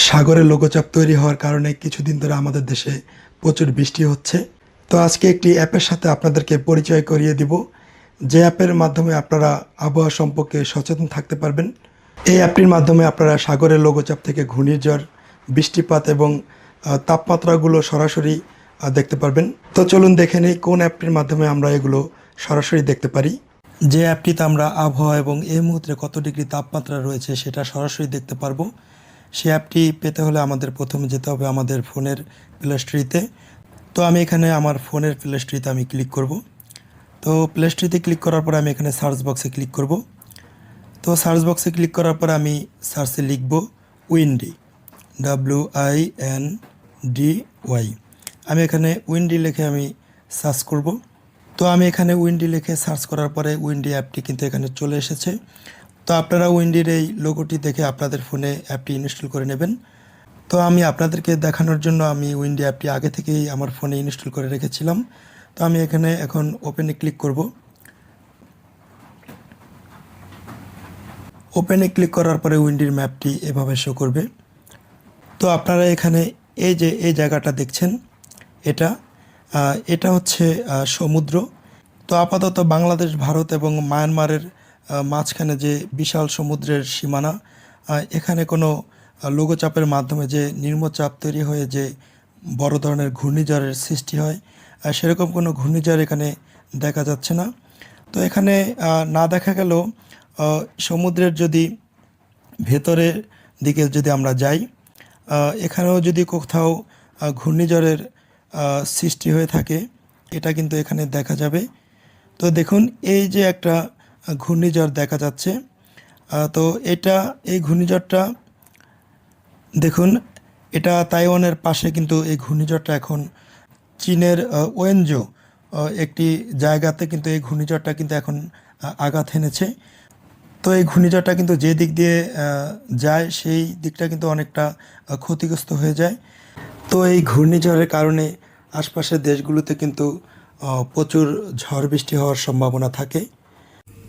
সাগরে লঘুচাপ তৈরি হওয়ার কারণে কিছুদিন ধরে আমাদের দেশে প্রচুর বৃষ্টি হচ্ছে। তো আজকে একটি অ্যাপের সাথে আপনাদেরকে পরিচয় করিয়ে দিব, যে অ্যাপের মাধ্যমে আপনারা আবহাওয়া সম্পর্কে সচেতন থাকতে পারবেন। এই অ্যাপটির মাধ্যমে আপনারা সাগরের লঘুচাপ থেকে ঘূর্ণিঝড়, বৃষ্টিপাত এবং তাপমাত্রাগুলো সরাসরি দেখতে পারবেন। তো চলুন দেখে নেই কোন অ্যাপটির মাধ্যমে আমরা এগুলো সরাসরি দেখতে পারি। যে অ্যাপটিতে আমরা আবহাওয়া এবং এই মুহূর্তে কত ডিগ্রি তাপমাত্রা রয়েছে সেটা সরাসরি দেখতে পারবো। সেই অ্যাপটি পেতে হলে আমাদের প্রথমে যেতে হবে আমাদের ফোনের প্লে স্টোরে। তো আমি এখানে আমার ফোনের প্লে স্টোরে আমি ক্লিক করব। তো প্লে স্টোরে ক্লিক করার পরে আমি এখানে সার্চ বক্সে ক্লিক করব। তো সার্চ বক্সে ক্লিক করার পরে আমি সার্চে লিখব উইন্ডি, WINDY। আমি এখানে উইন্ডি লিখে আমি সার্চ করব। তো আমি এখানে উইন্ডি লিখে সার্চ করার পরে উইন্ডি অ্যাপটি কিন্তু এখানে চলে এসেছে। তো আপনারা উইন্ডির এই লোগোটি দেখে আপনাদের ফোনে অ্যাপটি ইনস্টল করে নেবেন। তো আমি আপনাদেরকে দেখানোর জন্য আমি উইন্ডি অ্যাপটি আগে থেকেই আমার ফোনে ইনস্টল করে রেখেছিলাম। তো আমি এখানে এখন ওপেনে ক্লিক করব। ওপেনে ক্লিক করার পরে উইন্ডির ম্যাপটি এভাবে শো করবে। তো আপনারা এখানে এই জায়গাটা দেখছেন, এটা এটা হচ্ছে সমুদ্র। তো আপাতত বাংলাদেশ, ভারত এবং মায়ানমারের মাঝখানে যে বিশাল সমুদ্রের সীমানা, এখানে কোনো লঘুচাপের মাধ্যমে যে নিম্নচাপ তৈরি হয়ে যে বড় ধরনের ঘূর্ণিঝড়ের সৃষ্টি হয়, সেরকম কোনো ঘূর্ণিঝড় এখানে দেখা যাচ্ছে না। তো এখানে না দেখা গেলেও সমুদ্রের যদি ভেতরের দিকে যদি আমরা যাই, এখানেও যদি কোথাও ঘূর্ণিঝড়ের সৃষ্টি হয়ে থাকে, এটা কিন্তু এখানে দেখা যাবে। তো দেখুন এই যে একটা ঘূর্ণিঝড় দেখা যাচ্ছে। তো এই ঘূর্ণিঝড়টা দেখুন, এটা তাইওয়ানের পাশে কিন্তু এই ঘূর্ণিঝড়টা এখন চীনের ওয়েনজো একটি জায়গাতে কিন্তু এই ঘূর্ণিঝড়টা কিন্তু এখন আঘাত হেনেছে। তো এই ঘূর্ণিঝড়টা কিন্তু যে দিক দিয়ে যায় সেই দিকটা কিন্তু অনেকটা ক্ষতিগ্রস্ত হয়ে যায়। তো এই ঘূর্ণিঝড়ের কারণে আশপাশের দেশগুলোতে কিন্তু প্রচুর ঝড় বৃষ্টি হওয়ার সম্ভাবনা থাকে।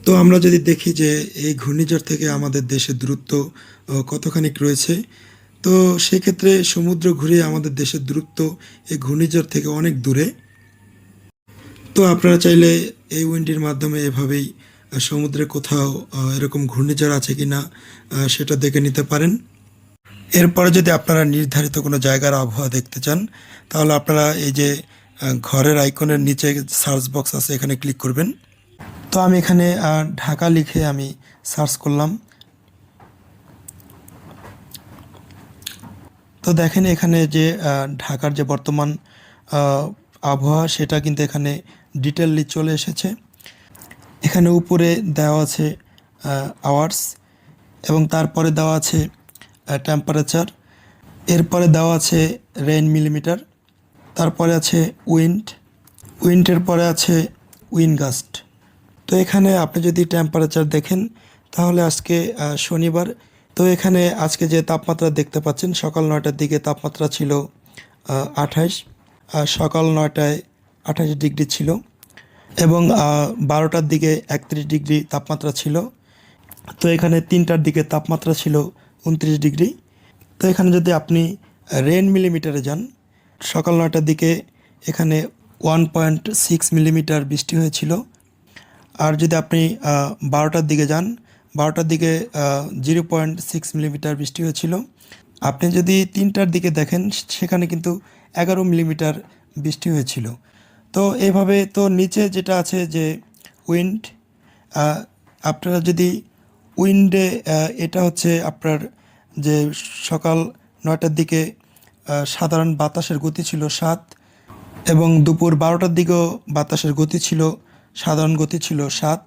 তো আমরা যদি দেখি যে এই ঘূর্ণিঝড় থেকে আমাদের দেশের দূরত্ব কতখানি রয়েছে, তো সেক্ষেত্রে সমুদ্র ঘুরিয়ে আমাদের দেশের দূরত্ব এই ঘূর্ণিঝড় থেকে অনেক দূরে। তো আপনারা চাইলে এই উইন্ডির মাধ্যমে এভাবেই সমুদ্রে কোথাও এরকম ঘূর্ণিঝড় আছে কি না সেটা দেখে নিতে পারেন। এরপরে যদি আপনারা নির্ধারিত কোনো জায়গার আবহাওয়া দেখতে চান, তাহলে আপনারা এই যে ঘরের আইকনের নিচে সার্চ বক্স আছে, এখানে ক্লিক করবেন। তো আমি এখানে ঢাকা লিখে আমি সার্চ করলাম। তো দেখেন এখানে যে ঢাকার যে বর্তমান আবহাওয়া সেটা কিন্তু এখানে ডিটেইললি চলে এসেছে। এখানে উপরে দেওয়া আছে আওয়ার্স এবং তারপরে দেওয়া আছে টেম্পারেচার, এরপরে দেওয়া আছে রেইন মিলিমিটার, তারপরে আছে উইন্ডের পরে আছে উইনগাস্ট। তো এখানে আপনি যদি টেম্পারেচার দেখেন, তাহলে আজকে শনিবার। তো এখানে আজকে যে তাপমাত্রা দেখতে পাচ্ছেন, সকাল 9টার দিকে তাপমাত্রা ছিল 28, সকাল 9টায় 28 ডিগ্রি ছিল এবং 12টার দিকে 31 ডিগ্রি তাপমাত্রা ছিল। তো এখানে 3টার দিকে তাপমাত্রা ছিল 29 ডিগ্রি। তো এখানে যদি আপনি রেন মিলিমিটারে যান, সকাল 9টার দিকে এখানে 1.6 মিলিমিটার বৃষ্টি হয়েছিল। আর যদি আপনি 12টার দিকে যান, 12টার দিকে 0.6 মিলিমিটার বৃষ্টি হয়েছিল। আপনি যদি 3টার দিকে দেখেন, সেখানে কিন্তু 11 মিলিমিটার বৃষ্টি হয়েছিল। তো এইভাবে তো নিচে যেটা আছে যে উইন্ড, আপনারা যদি উইন্ডে, এটা হচ্ছে আপনার যে সকাল 9টার দিকে সাধারণ বাতাসের গতি ছিল 7 এবং দুপুর 12টার দিকেও বাতাসের গতি ছিল, সাধারণ গতি ছিল 7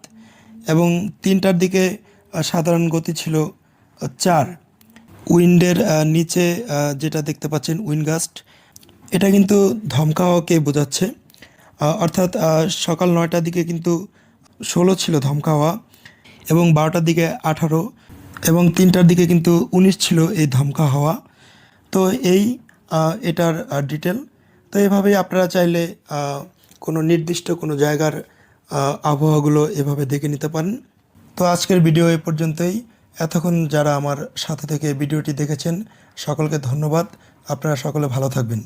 এবং 3টার দিকে সাধারণ গতি ছিল 4। উইন্ডের নিচে যেটা দেখতে পাচ্ছেন উইনগাস্ট, এটা কিন্তু ধমকা হাওয়াকে বোঝাচ্ছে। অর্থাৎ সকাল 9টার দিকে কিন্তু 16 ছিল ধমকা হাওয়া এবং 12টার দিকে 18 এবং 3টার দিকে কিন্তু 19 ছিল এই ধমকা হাওয়া। তো এটার ডিটেল। তো এভাবেই আপনারা চাইলে কোনো নির্দিষ্ট কোনো জায়গার আবহাওয়াগুলো এভাবে দেখে নিতে পারেন। তো আজকের ভিডিও এ পর্যন্তই। এতক্ষণ যারা আমার সাথে থেকে ভিডিওটি দেখেছেন সকলকে ধন্যবাদ। আপনারা সকলে ভালো থাকবেন।